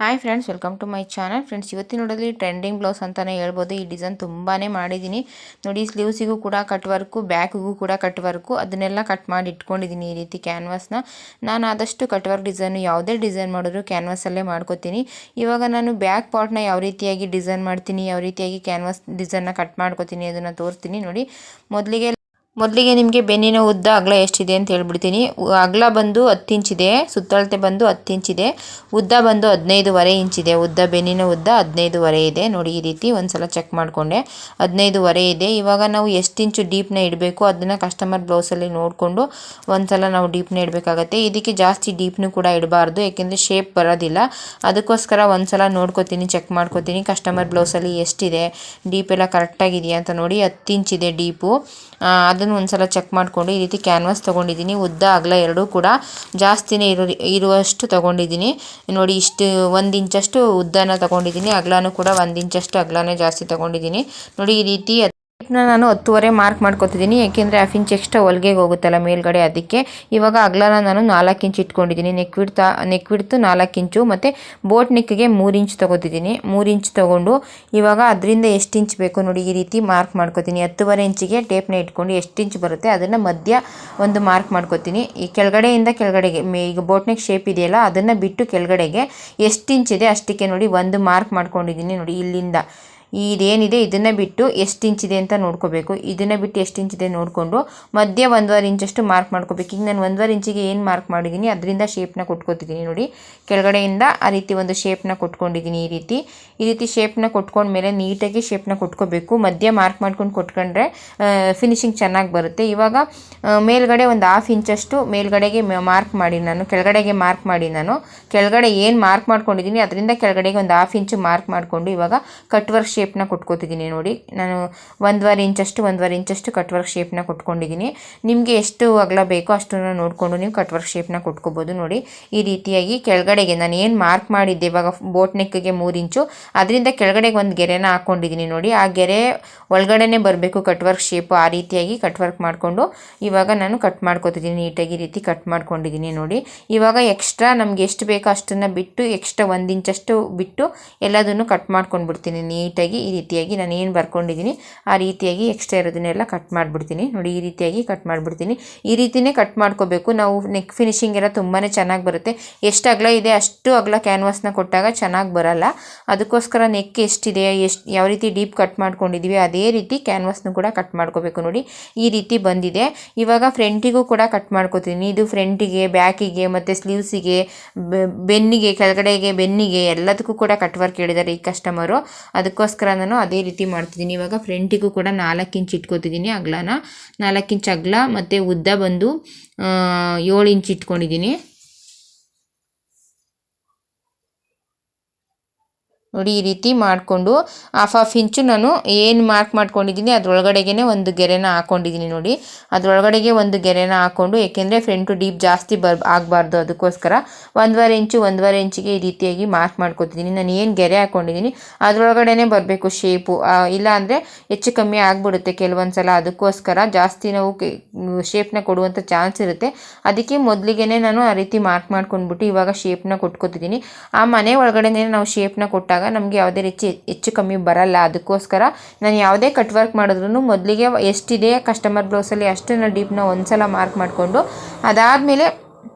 Hi friends, welcome to my channel. Friends, ಇವತ್ತಿನ ನೋಡೋದ್ರಲ್ಲಿ trending blouse ಅಂತಲೇ ಹೇಳ್ಬೋದು. ಈ ಡಿಸೈನ್ ತುಂಬಾ ಮಾಡಿದ್ದೀನಿ ನೋಡಿ. ಸ್ಲೀವ್ಸಿಗೂ ಕೂಡ ಕಟ್ ವರ್ಕು, ಬ್ಯಾಕಿಗೂ ಕೂಡ ಕಟ್ ವರ್ಕು, ಅದನ್ನೆಲ್ಲ ಕಟ್ ಮಾಡಿ ಇಟ್ಕೊಂಡಿದ್ದೀನಿ ಈ ರೀತಿ ಕ್ಯಾನ್ವಾಸ್ನ. ನಾನು ಆದಷ್ಟು ಕಟ್ ವರ್ಕ್ ಡಿಸೈನು ಯಾವುದೇ ಡಿಸೈನ್ ಮಾಡಿದ್ರು ಕ್ಯಾನ್ವಾಸಲ್ಲೇ ಮಾಡ್ಕೋತೀನಿ. ಇವಾಗ ನಾನು ಬ್ಯಾಕ್ ಪಾರ್ಟ್ನ ಯಾವ ರೀತಿಯಾಗಿ ಡಿಸೈನ್ ಮಾಡ್ತೀನಿ, ಯಾವ ರೀತಿಯಾಗಿ ಕ್ಯಾನ್ವಾಸ್ ಡಿಸೈನ್ನ ಕಟ್ ಮಾಡ್ಕೋತೀನಿ ಅದನ್ನು ತೋರಿಸ್ತೀನಿ ನೋಡಿ. ಮೊದಲಿಗೆ ನಿಮಗೆ ಬೆನ್ನಿನ ಉದ್ದ ಅಗಲ ಎಷ್ಟಿದೆ ಅಂತ ಹೇಳ್ಬಿಡ್ತೀನಿ. ಅಗಲ ಬಂದು 10 ಇಂಚಿದೆ, ಸುತ್ತಳತೆ ಬಂದು 10 ಇಂಚಿದೆ, ಉದ್ದ ಬಂದು 15.5 ಇಂಚಿದೆ. ಬೆನ್ನಿನ ಉದ್ದ 15.5 ಇದೆ ನೋಡಿ. ಈ ರೀತಿ ಒಂದ್ಸಲ ಚೆಕ್ ಮಾಡಿಕೊಂಡೆ 15.5 ಇದೆ. ಇವಾಗ ನಾವು ಎಷ್ಟು ಇಂಚು ಡೀಪ್ನ ಇಡಬೇಕು ಅದನ್ನು ಕಸ್ಟಮರ್ ಬ್ಲೌಸಲ್ಲಿ ನೋಡಿಕೊಂಡು ಒಂದ್ಸಲ ನಾವು ಡೀಪ್ನ ಇಡಬೇಕಾಗತ್ತೆ. ಇದಕ್ಕೆ ಜಾಸ್ತಿ ಡೀಪ್ನು ಕೂಡ ಇಡಬಾರ್ದು, ಯಾಕೆಂದರೆ ಶೇಪ್ ಬರೋದಿಲ್ಲ. ಅದಕ್ಕೋಸ್ಕರ ಒಂದ್ಸಲ ನೋಡ್ಕೋತೀನಿ, ಚೆಕ್ ಮಾಡ್ಕೋತೀನಿ ಕಸ್ಟಮರ್ ಬ್ಲೌಸಲ್ಲಿ ಎಷ್ಟಿದೆ, ಡೀಪ್ ಎಲ್ಲ ಕರೆಕ್ಟಾಗಿದೆಯಾ ಅಂತ ನೋಡಿ. 10 ಇಂಚಿದೆ ಡೀಪು. ಅದನ್ನು ಒಂದ್ಸಲ ಚೆಕ್ ಮಾಡಿಕೊಂಡು ಈ ರೀತಿ ಕ್ಯಾನ್ವಾಸ್ ತೊಗೊಂಡಿದ್ದೀನಿ. ಉದ್ದ ಅಗಲ ಎರಡೂ ಕೂಡ ಜಾಸ್ತಿನೇ ಇರುವಷ್ಟು ತೊಗೊಂಡಿದ್ದೀನಿ ನೋಡಿ. ಇಷ್ಟು 1 ಇಂಚಷ್ಟು ಉದ್ದನ ತೊಗೊಂಡಿದ್ದೀನಿ, ಅಗಲನೂ ಕೂಡ 1 ಇಂಚಷ್ಟು ಅಗಲನೇ ಜಾಸ್ತಿ ತೊಗೊಂಡಿದ್ದೀನಿ ನೋಡಿ. ಈ ರೀತಿ ನಾನು 10.5 ಮಾರ್ಕ್ ಮಾಡ್ಕೊತಿದ್ದೀನಿ, ಯಾಕೆಂದರೆ 1/2 ಇಂಚ್ ಎಕ್ಸ್ಟ್ರಾ ಹೊಲಿಗೆಗೆ ಹೋಗುತ್ತಲ್ಲ ಮೇಲ್ಗಡೆ, ಅದಕ್ಕೆ. ಇವಾಗ ಅಗಲನ ನಾನು 4 ಇಂಚ್ ಇಟ್ಕೊಂಡಿದ್ದೀನಿ. ನೆಕ್ ವಿಡ್ತು 4 ಇಂಚು ಮತ್ತು ಬೋಟ್ ನೆಕ್ಗೆ 3 ಇಂಚ್ ತೊಗೋತಿದ್ದೀನಿ. 3 ಇಂಚ್ ತೊಗೊಂಡು ಇವಾಗ ಅದರಿಂದ ಎಷ್ಟು ಇಂಚ್ ಬೇಕು ನೋಡಿ ಈ ರೀತಿ ಮಾರ್ಕ್ ಮಾಡ್ಕೊತೀನಿ. 10.5 ಇಂಚಿಗೆ ಟೇಪ್ನ ಇಟ್ಕೊಂಡು ಎಷ್ಟು ಇಂಚ್ ಬರುತ್ತೆ ಅದನ್ನು ಮಧ್ಯ ಒಂದು ಮಾರ್ಕ್ ಮಾಡ್ಕೊತೀನಿ. ಈ ಕೆಳಗಡೆಯಿಂದ ಕೆಳಗಡೆಗೆ ಈಗ ಬೋಟ್ ನೆಕ್ ಶೇಪ್ ಇದೆಯಲ್ಲ ಅದನ್ನು ಬಿಟ್ಟು ಕೆಳಗಡೆಗೆ ಎಷ್ಟು ಇಂಚಿದೆ ಅಷ್ಟಕ್ಕೆ ನೋಡಿ ಒಂದು ಮಾರ್ಕ್ ಮಾಡ್ಕೊಂಡಿದ್ದೀನಿ ನೋಡಿ. ಇಲ್ಲಿಂದ ಇದೇನಿದೆ ಇದನ್ನು ಬಿಟ್ಟು ಎಷ್ಟು ಇಂಚಿದೆ ಅಂತ ನೋಡ್ಕೋಬೇಕು. ಇದನ್ನು ಬಿಟ್ಟು ಎಷ್ಟು ಇಂಚಿದೆ ನೋಡಿಕೊಂಡು ಮಧ್ಯ 1.5 ಇಂಚಷ್ಟು ಮಾರ್ಕ್ ಮಾಡ್ಕೋಬೇಕು. ಈಗ ನಾನು 1.5 ಇಂಚಿಗೆ ಏನು ಮಾರ್ಕ್ ಮಾಡಿದ್ದೀನಿ ಅದರಿಂದ ಶೇಪ್ನ ಕೊಟ್ಕೋತಿದ್ದೀನಿ ನೋಡಿ. ಕೆಳಗಡೆಯಿಂದ ಆ ರೀತಿ ಒಂದು ಶೇಪ್ನ ಕೊಟ್ಕೊಂಡಿದ್ದೀನಿ. ಈ ರೀತಿ ಶೇಪ್ನ ಕೊಟ್ಕೊಂಡ್ಮೇಲೆ ನೀಟಾಗಿ ಶೇಪ್ನ ಕೊಟ್ಕೋಬೇಕು. ಮಧ್ಯ ಮಾರ್ಕ್ ಮಾಡ್ಕೊಂಡು ಕೊಟ್ಕೊಂಡ್ರೆ ಫಿನಿಶಿಂಗ್ ಚೆನ್ನಾಗಿ ಬರುತ್ತೆ. ಇವಾಗ ಮೇಲ್ಗಡೆ ಒಂದು 1/2 ಇಂಚಷ್ಟು ಮೇಲ್ಗಡೆಗೆ ಮಾರ್ಕ್ ಮಾಡಿ ಕೆಳಗಡೆ ಏನು ಮಾರ್ಕ್ ಮಾಡ್ಕೊಂಡಿದ್ದೀನಿ ಅದರಿಂದ ಕೆಳಗಡೆಗೆ ಒಂದು 1/2 ಇಂಚು ಮಾರ್ಕ್ ಮಾಡಿಕೊಂಡು ಇವಾಗ ಕಟ್ ವರ್ಕ್ ಶೇಪ್ನ ಕೊಟ್ಕೋತಿದ್ದೀನಿ ನೋಡಿ. ನಾನು 1.5 ಇಂಚಷ್ಟು ಕಟ್ ವರ್ಕ್ ಶೇಪ್ನ ಕೊಟ್ಕೊಂಡಿದ್ದೀನಿ. ನಿಮಗೆ ಎಷ್ಟು ಅಗಲ ಬೇಕೋ ಅಷ್ಟನ್ನು ನೋಡಿಕೊಂಡು ನೀವು ಕಟ್ ವರ್ಕ್ ಶೇಪ್ನ ಕೊಟ್ಕೋಬೋದು ನೋಡಿ. ಈ ರೀತಿಯಾಗಿ ಕೆಳಗಡೆಗೆ ನಾನು ಏನು ಮಾರ್ಕ್ ಮಾಡಿದ್ದೆ ಇವಾಗ ಬೋಟ್ ನೆಕ್ಗೆ 3 ಇಂಚು, ಅದರಿಂದ ಕೆಳಗಡೆಗೆ ಒಂದು ಗೆರೆನ ಹಾಕ್ಕೊಂಡಿದ್ದೀನಿ ನೋಡಿ. ಆ ಗೆರೆ ಒಳಗಡೆನೇ ಬರಬೇಕು ಕಟ್ ವರ್ಕ್ ಶೇಪು. ಆ ರೀತಿಯಾಗಿ ಕಟ್ ವರ್ಕ್ ಮಾಡಿಕೊಂಡು ಇವಾಗ ನಾನು ಕಟ್ ಮಾಡ್ಕೋತಿದ್ದೀನಿ. ನೀಟಾಗಿ ಈ ರೀತಿ ಕಟ್ ಮಾಡ್ಕೊಂಡಿದ್ದೀನಿ ನೋಡಿ. ಇವಾಗ ಎಕ್ಸ್ಟ್ರಾ ನಮಗೆ ಎಷ್ಟು ಬೇಕೋ ಅಷ್ಟನ್ನು ಬಿಟ್ಟು ಎಕ್ಸ್ಟ್ರಾ 1 ಇಂಚಷ್ಟು ಬಿಟ್ಟು ಎಲ್ಲದನ್ನು ಕಟ್ ಮಾಡ್ಕೊಂಡು ಬಿಡ್ತೀನಿ ನೀಟಾಗಿ. ಈ ರೀತಿಯಾಗಿ ನಾನು ಏನು ಬರ್ಕೊಂಡಿದ್ದೀನಿ ಆ ರೀತಿಯಾಗಿ ಎಕ್ಸ್ಟ್ರಾ ಇರೋದನ್ನೆಲ್ಲ ಕಟ್ ಮಾಡಿಬಿಡ್ತೀನಿ ನೋಡಿ. ಈ ರೀತಿಯಾಗಿ ಕಟ್ ಮಾಡಿಬಿಡ್ತೀನಿ. ಈ ರೀತಿಯೇ ಕಟ್ ಮಾಡ್ಕೋಬೇಕು. ನಾವು ನೆಕ್ ಫಿನಿಶಿಂಗ್ ಎಲ್ಲ ತುಂಬಾ ಚೆನ್ನಾಗಿ ಬರುತ್ತೆ. ಎಷ್ಟು ಅಗಲ ಇದೆ ಅಷ್ಟು ಅಗಲ ಕ್ಯಾನ್ವಾಸ್ನ ಕೊಟ್ಟಾಗ ಚೆನ್ನಾಗಿ ಬರಲ್ಲ. ಅದಕ್ಕೋಸ್ಕರ ನೆಕ್ ಎಷ್ಟಿದೆ, ಯಾವ ರೀತಿ ಡೀಪ್ ಕಟ್ ಮಾಡ್ಕೊಂಡಿದ್ದೀವಿ ಅದೇ ರೀತಿ ಕ್ಯಾನ್ವಾಸ್ನು ಕೂಡ ಕಟ್ ಮಾಡ್ಕೋಬೇಕು ನೋಡಿ. ಈ ರೀತಿ ಬಂದಿದೆ. ಇವಾಗ ಫ್ರಂಟಿಗೂ ಕೂಡ ಕಟ್ ಮಾಡ್ಕೋತೀನಿ. ಇದು ಫ್ರಂಟಿಗೆ, ಬ್ಯಾಕಿಗೆ ಮತ್ತು ಸ್ಲೀವ್ಸಿಗೆ, ಬೆನ್ನಿಗೆ, ಕೆಳಗಡೆಗೆ ಬೆನ್ನಿಗೆ ಎಲ್ಲದಕ್ಕೂ ಕೂಡ ಕಟ್ ವರ್ಕ್ ಹೇಳಿದ್ದಾರೆ ಈ ಕಸ್ಟಮರು. ಅದಕ್ಕೋಸ್ಕರ ನಾನು ಅದೇ ರೀತಿ ಮಾಡ್ತಿದ್ದೀನಿ. ಇವಾಗ ಫ್ರಂಟಿಗೂ ಕೂಡ 4 ಇಂಚ್ ಇಟ್ಕೋತಿದ್ದೀನಿ ಅಗಲನ. 4 ಇಂಚ್ ಅಗಲ ಮತ್ತು ಉದ್ದ ಬಂದು 7 ಇಂಚ್ ಇಟ್ಕೊಂಡಿದ್ದೀನಿ ನೋಡಿ. ಈ ರೀತಿ ಮಾಡಿಕೊಂಡು 1/2 ಇಂಚು ನಾನು ಏನು ಮಾರ್ಕ್ ಮಾಡ್ಕೊಂಡಿದ್ದೀನಿ ಅದರೊಳಗಡೆಗೆ ಒಂದು ಗೆರೆನ ಹಾಕ್ಕೊಂಡಿದ್ದೀನಿ ನೋಡಿ. ಅದರೊಳಗಡೆಗೆ ಒಂದು ಗೆರೆನ ಹಾಕ್ಕೊಂಡು, ಏಕೆಂದರೆ ಫ್ರಂಟು ಡೀಪ್ ಜಾಸ್ತಿ ಆಗಬಾರ್ದು, ಅದಕ್ಕೋಸ್ಕರ 1.5 ಇಂಚಿಗೆ ಈ ರೀತಿಯಾಗಿ ಮಾರ್ಕ್ ಮಾಡ್ಕೊತಿದ್ದೀನಿ. ನಾನು ಏನು ಗೆರೆ ಹಾಕ್ಕೊಂಡಿದ್ದೀನಿ ಅದರೊಳಗಡೆನೇ ಬರಬೇಕು ಶೇಪು. ಇಲ್ಲ ಅಂದರೆ ಹೆಚ್ಚು ಕಮ್ಮಿ ಆಗಿಬಿಡುತ್ತೆ ಕೆಲವೊಂದು ಸಲ. ಅದಕ್ಕೋಸ್ಕರ ಜಾಸ್ತಿ ನಾವು ಶೇಪ್ನ ಕೊಡುವಂಥ ಚಾನ್ಸ್ ಇರುತ್ತೆ. ಅದಕ್ಕೆ ಮೊದಲಿಗೆ ನಾನು ಆ ರೀತಿ ಮಾರ್ಕ್ ಮಾಡ್ಕೊಂಡ್ಬಿಟ್ಟು ಇವಾಗ ಶೇಪ್ನ ಕೊಟ್ಕೋತಿದ್ದೀನಿ. ಆ ಮನೆ ಒಳಗಡೆನೇ ನಾವು ಶೇಪ್ನ ಕೊಟ್ಟಾಗ ನಮಗೆ ಯಾವುದೇ ರೀತಿ ಹೆಚ್ಚು ಕಮ್ಮಿ ಬರಲ್ಲ. ಅದಕ್ಕೋಸ್ಕರ ನಾನು ಯಾವುದೇ ಕಟ್ ವರ್ಕ್ ಮಾಡಿದ್ರು ಮೊದಲಿಗೆ ಎಷ್ಟಿದೆ ಕಸ್ಟಮರ್ ಬ್ಲೌಸಲ್ಲಿ ಅಷ್ಟನ್ನು ಡೀಪ್ನ ಒಂದ್ಸಲ ಮಾರ್ಕ್ ಮಾಡಿಕೊಂಡು ಅದಾದಮೇಲೆ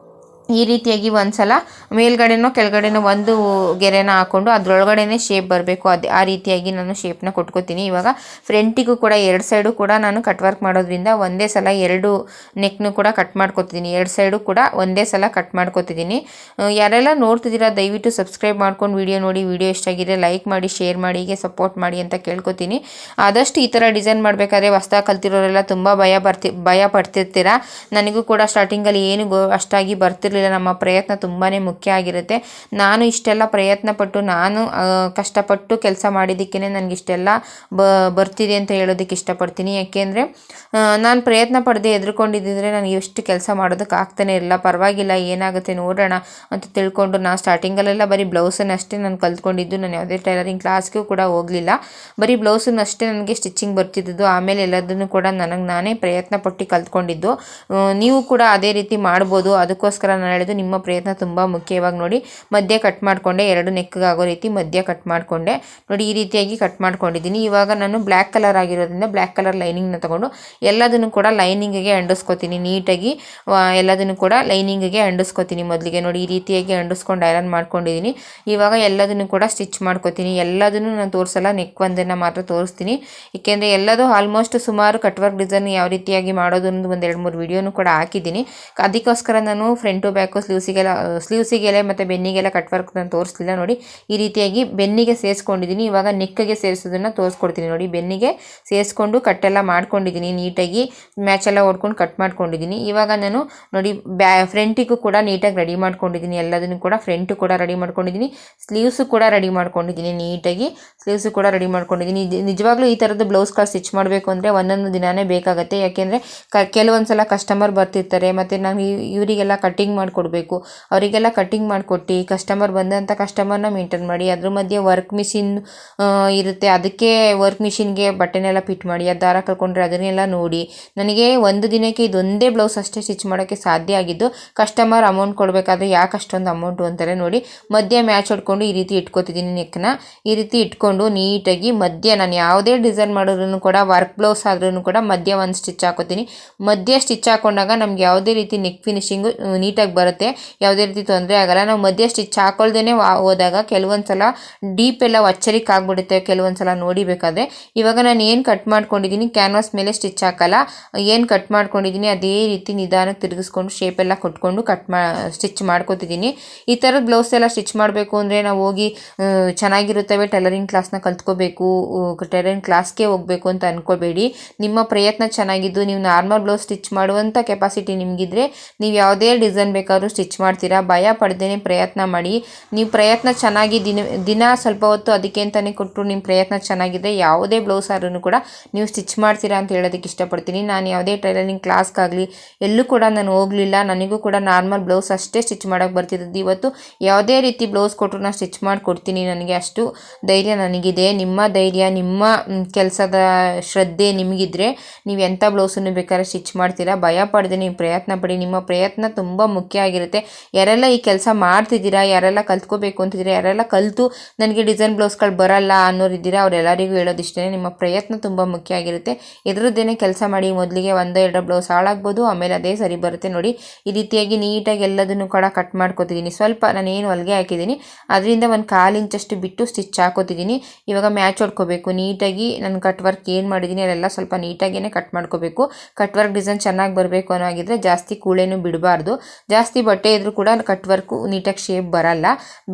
ಈ ರೀತಿಯಾಗಿ ಒಂದ್ಸಲ ಮೇಲ್ಗಡೆನೋ ಕೆಳಗಡೆನೋ ಒಂದು ಗೆರೆನ ಹಾಕ್ಕೊಂಡು ಅದರೊಳಗಡೆನೇ ಶೇಪ್ ಬರಬೇಕು. ಆ ರೀತಿಯಾಗಿ ನಾನು ಶೇಪ್ನ ಕೊಟ್ಕೋತೀನಿ. ಇವಾಗ ಫ್ರಂಟಿಗೂ ಕೂಡ 2 ಸೈಡು ಕೂಡ ನಾನು ಕಟ್ ವರ್ಕ್ ಮಾಡೋದ್ರಿಂದ ಒಂದೇ ಸಲ 2 ನೆಕ್ನು ಕೂಡ ಕಟ್ ಮಾಡ್ಕೊತಿದ್ದೀನಿ. 2 ಸೈಡು ಕೂಡ ಒಂದೇ ಸಲ ಕಟ್ ಮಾಡ್ಕೊತಿದ್ದೀನಿ. ಯಾರೆಲ್ಲ ನೋಡ್ತಿದ್ದೀರಾ ದಯವಿಟ್ಟು ಸಬ್ಸ್ಕ್ರೈಬ್ ಮಾಡ್ಕೊಂಡು ವಿಡಿಯೋ ನೋಡಿ. ವಿಡಿಯೋ ಇಷ್ಟ ಆಗಿದೆ ಲೈಕ್ ಮಾಡಿ, ಶೇರ್ ಮಾಡಿ, ಹೀಗೆ ಸಪೋರ್ಟ್ ಮಾಡಿ ಅಂತ ಕೇಳ್ಕೊತೀನಿ. ಆದಷ್ಟು ಈ ಥರ ಡಿಸೈನ್ ಮಾಡಬೇಕಾದ್ರೆ ಹೊಸ್ದಾಗಿ ಕಲ್ತಿರೋರೆಲ್ಲ ತುಂಬ ಭಯ ಪಡ್ತಿರ್ತೀರ. ನನಗೂ ಕೂಡ ಸ್ಟಾರ್ಟಿಂಗಲ್ಲಿ ಏನು ಅಷ್ಟಾಗಿ ಬರ್ತಿರ್ಲಿಲ್ಲ. ನಮ್ಮ ಪ್ರಯತ್ನ ತುಂಬಾ ಮುಖ್ಯ ಆಗಿರುತ್ತೆ. ನಾನು ಇಷ್ಟೆಲ್ಲ ಪ್ರಯತ್ನ ಪಟ್ಟು ನಾನು ಕಷ್ಟಪಟ್ಟು ಕೆಲಸ ಮಾಡಿದ್ದಕ್ಕೇ ನನಗಿಷ್ಟೆಲ್ಲ ಬರ್ತಿದೆ ಅಂತ ಹೇಳೋದಕ್ಕೆ ಇಷ್ಟಪಡ್ತೀನಿ. ಯಾಕೆಂದರೆ ನಾನು ಪ್ರಯತ್ನ ಪಡದೆ ಎದುರ್ಕೊಂಡಿದ್ದರೆ ನನಗೆ ಎಷ್ಟು ಕೆಲಸ ಮಾಡೋದಕ್ಕೆ ಆಗ್ತಾನೆ ಇಲ್ಲ. ಪರವಾಗಿಲ್ಲ ಏನಾಗುತ್ತೆ ನೋಡೋಣ ಅಂತ ತಿಳ್ಕೊಂಡು ನಾನು ಸ್ಟಾರ್ಟಿಂಗಲ್ಲೆಲ್ಲ ಬರೀ ಬ್ಲೌಸನ್ನಷ್ಟೇ ನಾನು ಕಲ್ತ್ಕೊಂಡಿದ್ದು. ನಾನು ಯಾವುದೇ ಟೈಲರಿಂಗ್ ಕ್ಲಾಸ್ಗೂ ಕೂಡ ಹೋಗಲಿಲ್ಲ. ಬರೀ ಬ್ಲೌಸನ್ನಷ್ಟೇ ನನಗೆ ಸ್ಟಿಚಿಂಗ್ ಬರ್ತಿದ್ದು. ಆಮೇಲೆ ಎಲ್ಲದನ್ನು ಕೂಡ ನಾನೇ ಪ್ರಯತ್ನ ಪಟ್ಟು ಕಲ್ತ್ಕೊಂಡಿದ್ದು. ನೀವು ಕೂಡ ಅದೇ ರೀತಿ ಮಾಡ್ಬೋದು. ಅದಕ್ಕೋಸ್ಕರ ನಾನು ಹೇಳಿದ್ದು ನಿಮ್ಮ ಪ್ರಯತ್ನ ತುಂಬ ಮುಖ್ಯ. ಇವಾಗ ನೋಡಿ ಮಧ್ಯ ಕಟ್ ಮಾಡಿಕೊಂಡೆ, ಎರಡು ನೆಕ್ಗೆ ಆಗೋ ರೀತಿ ಮಧ್ಯ ಕಟ್ ಮಾಡಿಕೊಂಡೆ ನೋಡಿ. ಈ ರೀತಿಯಾಗಿ ಕಟ್ ಮಾಡ್ಕೊಂಡಿದ್ದೀನಿ. ಇವಾಗ ನಾನು ಬ್ಲ್ಯಾಕ್ ಕಲರ್ ಆಗಿರೋದ್ರಿಂದ ಬ್ಲ್ಯಾಕ್ ಕಲರ್ ಲೈನಿಂಗ್ನ ತಗೊಂಡು ಎಲ್ಲದನ್ನು ಕೂಡ ಲೈನಿಂಗಿಗೆ ಅಂಡಿಸ್ಕೊತೀನಿ ನೀಟಾಗಿ. ಎಲ್ಲದನ್ನು ಕೂಡ ಲೈನಿಂಗಿಗೆ ಅಂಡಿಸ್ಕೊತೀನಿ ಮೊದಲಿಗೆ ನೋಡಿ. ಈ ರೀತಿಯಾಗಿ ಅಂಡಿಸ್ಕೊಂಡು ಐರನ್ ಮಾಡ್ಕೊಂಡಿದ್ದೀನಿ. ಇವಾಗ ಎಲ್ಲದನ್ನು ಕೂಡ ಸ್ಟಿಚ್ ಮಾಡ್ಕೊತೀನಿ. ಎಲ್ಲದನ್ನು ನಾನು ತೋರಿಸಲ್ಲ, ನೆಕ್ ಒಂದನ್ನು ಮಾತ್ರ ತೋರಿಸ್ತೀನಿ. ಏಕೆಂದರೆ ಎಲ್ಲದೂ ಆಲ್ಮೋಸ್ಟ್ ಸುಮಾರು ಕಟ್ ವರ್ಕ್ ಡಿಸೈನ್ ಯಾವ ರೀತಿಯಾಗಿ ಮಾಡೋದು ಅನ್ನೋದು ಒಂದು 2-3 ವಿಡಿಯೋನು ಕೂಡ ಹಾಕಿದ್ದೀನಿ. ಅದಕ್ಕೋಸ್ಕರ ನಾನು ಫ್ರಂಟು ಬ್ಯಾಕು ಸ್ಲೀವ್ಸಿಗೆಲ್ಲ ಮತ್ತು ಬೆನ್ನಿಗೆಲ್ಲ ಕಟ್ ವರ್ಕ್ ನಾನು ತೋರಿಸ್ಲಿಲ್ಲ ನೋಡಿ. ಈ ರೀತಿಯಾಗಿ ಬೆನ್ನಿಗೆ ಸೇರಿಸ್ಕೊಂಡಿದ್ದೀನಿ. ಇವಾಗ ನೆಕ್ಗೆ ಸೇರಿಸೋದನ್ನು ತೋರಿಸ್ಕೊಡ್ತೀನಿ ನೋಡಿ. ಬೆನ್ನಿಗೆ ಸೇರಿಸ್ಕೊಂಡು ಕಟ್ಟೆಲ್ಲ ಮಾಡ್ಕೊಂಡಿದ್ದೀನಿ ನೀಟಾಗಿ, ಮ್ಯಾಚೆಲ್ಲ ಹೊಡ್ಕೊಂಡು ಕಟ್ ಮಾಡ್ಕೊಂಡಿದ್ದೀನಿ. ಇವಾಗ ನಾನು ನೋಡಿ ಫ್ರಂಟಿಗೂ ಕೂಡ ನೀಟಾಗಿ ರೆಡಿ ಮಾಡ್ಕೊಂಡಿದ್ದೀನಿ. ಎಲ್ಲದನ್ನು ಕೂಡ ಫ್ರಂಟು ಕೂಡ ರೆಡಿ ಮಾಡ್ಕೊಂಡಿದ್ದೀನಿ, ಸ್ಲೀವ್ಸು ಕೂಡ ರೆಡಿ ಮಾಡ್ಕೊಂಡಿದ್ದೀನಿ ನೀಟಾಗಿ. ಸ್ಲೀವ್ಸು ಕೂಡ ರೆಡಿ ಮಾಡ್ಕೊಂಡಿದ್ದೀನಿ. ನಿಜವಾಗ್ಲೂ ಈ ಥರದ್ದು ಬ್ಲೌಸ್ಗಳು ಸ್ಟಿಚ್ ಮಾಡಬೇಕು ಅಂದರೆ ಒಂದೊಂದು ದಿನವೇ ಬೇಕಾಗುತ್ತೆ. ಯಾಕೆಂದರೆ ಕೆಲವೊಂದು ಸಲ ಕಸ್ಟಮರ್ ಬರ್ತಿರ್ತಾರೆ, ಮತ್ತು ನಾನು ಇವರಿಗೆಲ್ಲ ಕಟ್ಟಿಂಗ್ ಮಾಡಿಕೊಡ್ಬೇಕು. ಅವರಿಗೆಲ್ಲ ಕಟ್ಟಿಂಗ್ ಮಾಡಿಕೊಟ್ಟು ಕಸ್ಟಮರ್ ಬಂದಂಥ ಕಸ್ಟಮರ್ನ ಮೇಂಟೈನ್ ಮಾಡಿ, ಅದ್ರ ಮಧ್ಯೆ ವರ್ಕ್ ಮಿಷಿನ್ ಇರುತ್ತೆ, ಅದಕ್ಕೆ ವರ್ಕ್ ಮಿಷಿನ್ಗೆ ಬಟ್ಟೆನೆಲ್ಲ ಫಿಟ್ ಮಾಡಿ, ಅದು ದಾರ ಕಳ್ಕೊಂಡ್ರೆ ಅದನ್ನೆಲ್ಲ ನೋಡಿ ನನಗೆ ಒಂದು ದಿನಕ್ಕೆ ಇದೊಂದೇ ಬ್ಲೌಸ್ ಅಷ್ಟೇ ಸ್ಟಿಚ್ ಮಾಡೋಕ್ಕೆ ಸಾಧ್ಯ ಆಗಿದ್ದು. ಕಸ್ಟಮರ್ ಅಮೌಂಟ್ ಕೊಡಬೇಕಾದ್ರೆ ಯಾಕೆ ಅಷ್ಟೊಂದು ಅಮೌಂಟು ಅಂತಾರೆ ನೋಡಿ. ಮಧ್ಯ ಮ್ಯಾಚ್ ಹೊಡ್ಕೊಂಡು ಈ ರೀತಿ ಇಟ್ಕೊತಿದ್ದೀನಿ ನೆಕ್ನ. ಈ ರೀತಿ ಇಟ್ಕೊಂಡು ನೀಟಾಗಿ ಮಧ್ಯ ನಾನು ಯಾವುದೇ ಡಿಸೈನ್ ಮಾಡಿದ್ರು ಕೂಡ ವರ್ಕ್ ಬ್ಲೌಸ್ ಆದ್ರೂ ಕೂಡ ಮಧ್ಯ ಒಂದು ಸ್ಟಿಚ್ ಹಾಕೋತೀನಿ. ಮಧ್ಯ ಸ್ಟಿಚ್ ಹಾಕೊಂಡಾಗ ನಮ್ಗೆ ಯಾವುದೇ ರೀತಿ ನೆಕ್ ಫಿನಿಶಿಂಗು ನೀಟಾಗಿ ಬರುತ್ತೆ, ಯಾವುದೇ ರೀತಿ ತೊಂದರೆ ಆಗಲ್ಲ. ನಾವು ಮಧ್ಯ ಸ್ಟಿಚ್ ಹಾಕೊಳ್ದೇ ಹೋದಾಗ ಕೆಲವೊಂದು ಸಲ ಡೀಪ್ ಎಲ್ಲ ಒಚ್ಚರಿಕೆ ಆಗ್ಬಿಡುತ್ತೆ ಕೆಲವೊಂದು ಸಲ ನೋಡಿಬೇಕಾದ್ರೆ. ಇವಾಗ ನಾನು ಏನು ಕಟ್ ಮಾಡ್ಕೊಂಡಿದ್ದೀನಿ ಕ್ಯಾನ್ವಾಸ್ ಮೇಲೆ ಸ್ಟಿಚ್ ಹಾಕಲ್ಲ, ಏನು ಕಟ್ ಮಾಡ್ಕೊಂಡಿದ್ದೀನಿ ಅದೇ ರೀತಿ ನಿಧಾನಕ್ಕೆ ತಿರುಗಿಸ್ಕೊಂಡು ಶೇಪೆಲ್ಲ ಕೊಟ್ಕೊಂಡು ಸ್ಟಿಚ್ ಮಾಡ್ಕೊತಿದ್ದೀನಿ. ಈ ಥರದ ಬ್ಲೌಸ್ ಎಲ್ಲ ಸ್ಟಿಚ್ ಮಾಡಬೇಕು ಅಂದರೆ ನಾವು ಹೋಗಿ ಚೆನ್ನಾಗಿರುತ್ತವೆ ಟೈಲರಿಂಗ್ ಕ್ಲಾಸ್ನ ಕಲ್ತ್ಕೋಬೇಕು, ಟೈಲರಿಂಗ್ ಕ್ಲಾಸ್ಗೆ ಹೋಗಬೇಕು ಅಂತ ಅಂದ್ಕೋಬೇಡಿ. ನಿಮ್ಮ ಪ್ರಯತ್ನ ಚೆನ್ನಾಗಿದ್ದು ನೀವು ನಾರ್ಮಲ್ ಬ್ಲೌಸ್ ಸ್ಟಿಚ್ ಮಾಡುವಂಥ ಕೆಪಾಸಿಟಿ ನಿಮಗಿದ್ರೆ ನೀವು ಯಾವುದೇ ಡಿಸೈನ್ ಬೇಕಾದ್ರೂ ಸ್ಟಿಚ್ ಮಾಡ್ತೀರಾ. ಭಯ ಪಡ್ದೇ ಪ್ರಯತ್ನ ಮಾಡಿ. ನೀವು ಪ್ರಯತ್ನ ಚೆನ್ನಾಗಿ ದಿನ ಸ್ವಲ್ಪ ಹೊತ್ತು ಅದಕ್ಕೆ ಅಂತಲೇ ಕೊಟ್ಟರು ನಿಮ್ಮ ಪ್ರಯತ್ನ ಚೆನ್ನಾಗಿದೆ ಯಾವುದೇ ಬ್ಲೌಸ್ ಆದ್ರೂ ಕೂಡ ನೀವು ಸ್ಟಿಚ್ ಮಾಡ್ತೀರಾ ಅಂತ ಹೇಳೋದಕ್ಕೆ ಇಷ್ಟಪಡ್ತೀನಿ. ನಾನು ಯಾವುದೇ ಟೈಲರಿಂಗ್ ಕ್ಲಾಸ್ಗಾಗಲಿ ಎಲ್ಲೂ ಕೂಡ ನಾನು ಹೋಗಲಿಲ್ಲ. ನನಗೂ ಕೂಡ ನಾರ್ಮಲ್ ಬ್ಲೌಸ್ ಅಷ್ಟೇ ಸ್ಟಿಚ್ ಮಾಡೋಕ್ಕೆ ಬರ್ತಿದ್ದು. ಇವತ್ತು ಯಾವುದೇ ರೀತಿ ಬ್ಲೌಸ್ ಕೊಟ್ಟರು ನಾನು ಸ್ಟಿಚ್ ಮಾಡಿಕೊಡ್ತೀನಿ. ನನಗೆ ಅಷ್ಟು ಧೈರ್ಯ ನನಗಿದೆ. ನಿಮ್ಮ ಧೈರ್ಯ, ನಿಮ್ಮ ಕೆಲಸದ ಶ್ರದ್ಧೆ ನಿಮಗಿದ್ರೆ ನೀವು ಎಂಥ ಬ್ಲೌಸನ್ನು ಬೇಕಾದ್ರೆ ಸ್ಟಿಚ್ ಮಾಡ್ತೀರಾ. ಭಯ ಪಡದೆ ನೀವು ಪ್ರಯತ್ನ ಪಡಿ. ನಿಮ್ಮ ಪ್ರಯತ್ನ ತುಂಬ ಮುಖ್ಯ ಆಗಿರುತ್ತೆ. ಯಾರೆಲ್ಲ ಈ ಕೆಲಸ ಮಾಡ್ತಿದ್ದೀರಾ, ಯಾರೆಲ್ಲ ಕಲ್ತ್ಕೋಬೇಕು ಅಂತಿದ್ದೀರಾ, ಯಾರೆಲ್ಲ ಕಲಿತು ನನಗೆ ಡಿಸೈನ್ ಬ್ಲೌಸ್ಗಳು ಬರಲ್ಲ ಅನ್ನೋರಿದ್ದೀರಾ, ಅವರೆಲ್ಲರಿಗೂ ಹೇಳೋದಿಷ್ಟೇ, ನಿಮ್ಮ ಪ್ರಯತ್ನ ತುಂಬ ಮುಖ್ಯ ಆಗಿರುತ್ತೆ. ಎದುರದ್ದೇನೆ ಕೆಲಸ ಮಾಡಿ. ಮೊದಲಿಗೆ 1-2 ಬ್ಲೌಸ್ ಹಾಳಾಗ್ಬೋದು, ಆಮೇಲೆ ಅದೇ ಸರಿ ಬರುತ್ತೆ ನೋಡಿ. ಈ ರೀತಿಯಾಗಿ ನೀಟಾಗಿ ಎಲ್ಲದನ್ನು ಕೂಡ ಕಟ್ ಮಾಡ್ಕೊತಿದ್ದೀನಿ. ಸ್ವಲ್ಪ ನಾನು ಏನು ಹೊಲಿಗೆ ಹಾಕಿದ್ದೀನಿ ಅದರಿಂದ 1/4 ಇಂಚಷ್ಟು ಬಿಟ್ಟು ಸ್ಟಿಚ್ ಹಾಕೋತಿದ್ದೀನಿ. ಇವಾಗ ಮ್ಯಾಚ್ ಹೊಡ್ಕೋಬೇಕು ನೀಟಾಗಿ. ನಾನು ಕಟ್ ವರ್ಕ್ ಏನು ಮಾಡಿದ್ದೀನಿ ಅಲ್ಲೆಲ್ಲ ಸ್ವಲ್ಪ ನೀಟಾಗಿಯೇ ಕಟ್ ಮಾಡ್ಕೋಬೇಕು. ಕಟ್ ವರ್ಕ್ ಡಿಸೈನ್ ಚೆನ್ನಾಗಿ ಬರಬೇಕು ಅನ್ನೋ ಆಗಿದ್ರೆ ಜಾಸ್ತಿ ಕೂಳೆನೂ ಬಿಡಬಾರ್ದು. ಜಾಸ್ತಿ ಬಟ್ಟೆ ಇದ್ರೂ ಕೂಡ ಕಟ್ ವರ್ಕು ನೀಟಾಗಿ ಶೇಪ್ ಬರಲ್ಲ.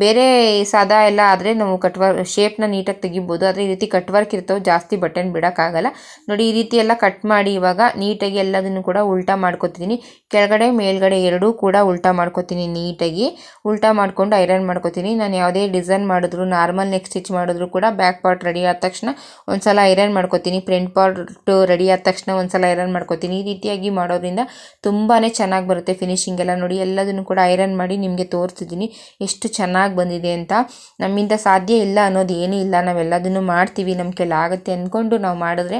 ಬೇರೆ ಸಾದಾ ಎಲ್ಲ ಆದರೆ ನಾವು ಕಟ್ ವರ್ಕ್ ಶೇಪ್ನ ನೀಟಾಗಿ ತೆಗಿಬೋದು, ಆದರೆ ಈ ರೀತಿ ಕಟ್ ವರ್ಕ್ ಇರ್ತವೆ ಜಾಸ್ತಿ ಬಟ್ಟೆನ ಬಿಡೋಕ್ಕಾಗಲ್ಲ ನೋಡಿ. ಈ ರೀತಿ ಎಲ್ಲ ಕಟ್ ಮಾಡಿ ಇವಾಗ ನೀಟಾಗಿ ಎಲ್ಲದನ್ನು ಕೂಡ ಉಲ್ಟಾ ಮಾಡ್ಕೊತಿದ್ದೀನಿ. ಕೆಳಗಡೆ ಮೇಲ್ಗಡೆ ಎರಡೂ ಕೂಡ ಉಲ್ಟಾ ಮಾಡ್ಕೊತೀನಿ ನೀಟಾಗಿ. ಉಲ್ಟಾ ಮಾಡ್ಕೊಂಡು ಐರನ್ ಮಾಡ್ಕೊತೀನಿ. ನಾನು ಯಾವುದೇ ಡಿಸೈನ್ ಮಾಡಿದ್ರು, ನಾರ್ಮಲ್ ನೆಕ್ ಸ್ಟಿಚ್ ಮಾಡಿದ್ರು ಕೂಡ ಬ್ಯಾಕ್ ಪಾರ್ಟ್ ರೆಡಿ ಆದ ತಕ್ಷಣ ಒಂದ್ಸಲ ಐರನ್ ಮಾಡ್ಕೊತೀನಿ. ಫ್ರಂಟ್ ಪಾರ್ಟ್ ರೆಡಿ ಆದ ತಕ್ಷಣ ಒಂದ್ಸಲ ಐರನ್ ಮಾಡ್ಕೊತೀನಿ. ಈ ರೀತಿಯಾಗಿ ಮಾಡೋದ್ರಿಂದ ತುಂಬಾ ಚೆನ್ನಾಗಿ ಬರುತ್ತೆ ಫಿನಿಶಿಂಗ್ ಎಲ್ಲ ನೋಡಿ. ಎಲ್ಲದನ್ನು ಕೂಡ ಐರನ್ ಮಾಡಿ ನಿಮಗೆ ತೋರಿಸ್ತಿದ್ದೀನಿ ಎಷ್ಟು ಚೆನ್ನಾಗಿ ಬಂದಿದೆ ಅಂತ. ನಮ್ಮಿಂದ ಸಾಧ್ಯ ಇಲ್ಲ ಅನ್ನೋದು ಏನೂ ಇಲ್ಲ, ನಾವೆಲ್ಲದನ್ನು ಮಾಡ್ತೀವಿ, ನಮ್ಮ ಕೈಲಿ ಆಗುತ್ತೆ ಅಂದ್ಕೊಂಡು ನಾವು ಮಾಡಿದ್ರೆ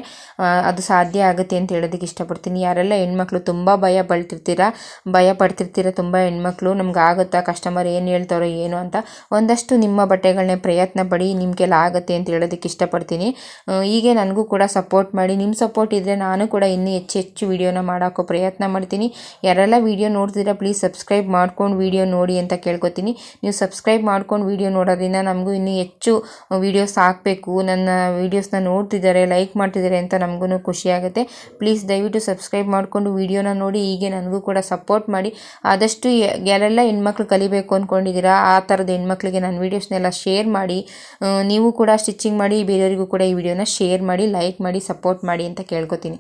ಅದು ಸಾಧ್ಯ ಆಗುತ್ತೆ ಅಂತ ಹೇಳೋದಕ್ಕೆ ಇಷ್ಟಪಡ್ತೀನಿ. ಯಾರೆಲ್ಲ ಹೆಣ್ಮಕ್ಳು ತುಂಬ ಭಯ ಪಡ್ತಿರ್ತೀರ ತುಂಬ ಹೆಣ್ಮಕ್ಳು, ನಮ್ಗೆ ಆಗುತ್ತಾ, ಕಸ್ಟಮರ್ ಏನು ಹೇಳ್ತಾರೋ ಏನು ಅಂತ, ಒಂದಷ್ಟು ನಿಮ್ಮ ಬಟ್ಟೆಗಳನ್ನೇ ಪ್ರಯತ್ನ ಪಡಿ, ನಿಮ್ಮ ಕೈಲಿ ಆಗುತ್ತೆ ಅಂತ ಹೇಳೋದಕ್ಕೆ ಇಷ್ಟಪಡ್ತೀನಿ. ಹೀಗೆ ನನಗೂ ಕೂಡ ಸಪೋರ್ಟ್ ಮಾಡಿ. ನಿಮ್ಮ ಸಪೋರ್ಟ್ ಇದ್ದರೆ ನಾನು ಕೂಡ ಇನ್ನೂ ಹೆಚ್ಚು ವೀಡಿಯೋನ ಮಾಡೋಕ್ಕೋ ಪ್ರಯತ್ನ ಮಾಡ್ತೀನಿ. ಯಾರೆಲ್ಲ ವೀಡಿಯೋ ನೋಡ್ತಿದ್ದೀರಾ ಪ್ಲೀಸ್ ಸಬ್ಸ್ಕ್ರೈಬ್ ಮಾಡ್ಕೊಂಡು ವೀಡಿಯೋ ನೋಡಿ ಅಂತ ಕೇಳ್ಕೊತೀನಿ. ನೀವು ಸಬ್ಸ್ಕ್ರೈಬ್ ಮಾಡ್ಕೊಂಡು ವೀಡಿಯೋ ನೋಡೋದ್ರಿಂದ ನಮಗೂ ಇನ್ನೂ ಹೆಚ್ಚು ವೀಡಿಯೋಸ್ ಹಾಕಬೇಕು, ನನ್ನ ವೀಡಿಯೋಸ್ನ ನೋಡ್ತಿದ್ದಾರೆ, ಲೈಕ್ ಮಾಡ್ತಿದ್ದಾರೆ ಅಂತ ನಮಗೂ ಖುಷಿಯಾಗುತ್ತೆ. ಪ್ಲೀಸ್ ದಯವಿಟ್ಟು ಸಬ್ಸ್ಕ್ರೈಬ್ ಮಾಡಿಕೊಂಡು ವೀಡಿಯೋನ ನೋಡಿ. ಹೀಗೆ ನನಗೂ ಕೂಡ ಸಪೋರ್ಟ್ ಮಾಡಿ. ಆದಷ್ಟು ಯಾರೆಲ್ಲ ಹೆಣ್ಮಕ್ಳು ಕಲಿಬೇಕು ಅಂದ್ಕೊಂಡಿದ್ದೀರಾ ಆ ಥರದ ಹೆಣ್ಮಕ್ಳಿಗೆ ನನ್ನ ವೀಡಿಯೋಸ್ನೆಲ್ಲ ಶೇರ್ ಮಾಡಿ. ನೀವು ಕೂಡ ಸ್ಟಿಚಿಂಗ್ ಮಾಡಿ ಬೇರೆಯವರಿಗೂ ಕೂಡ ಈ ವಿಡಿಯೋನ ಶೇರ್ ಮಾಡಿ, ಲೈಕ್ ಮಾಡಿ, ಸಪೋರ್ಟ್ ಮಾಡಿ ಅಂತ ಕೇಳ್ಕೊತೀನಿ.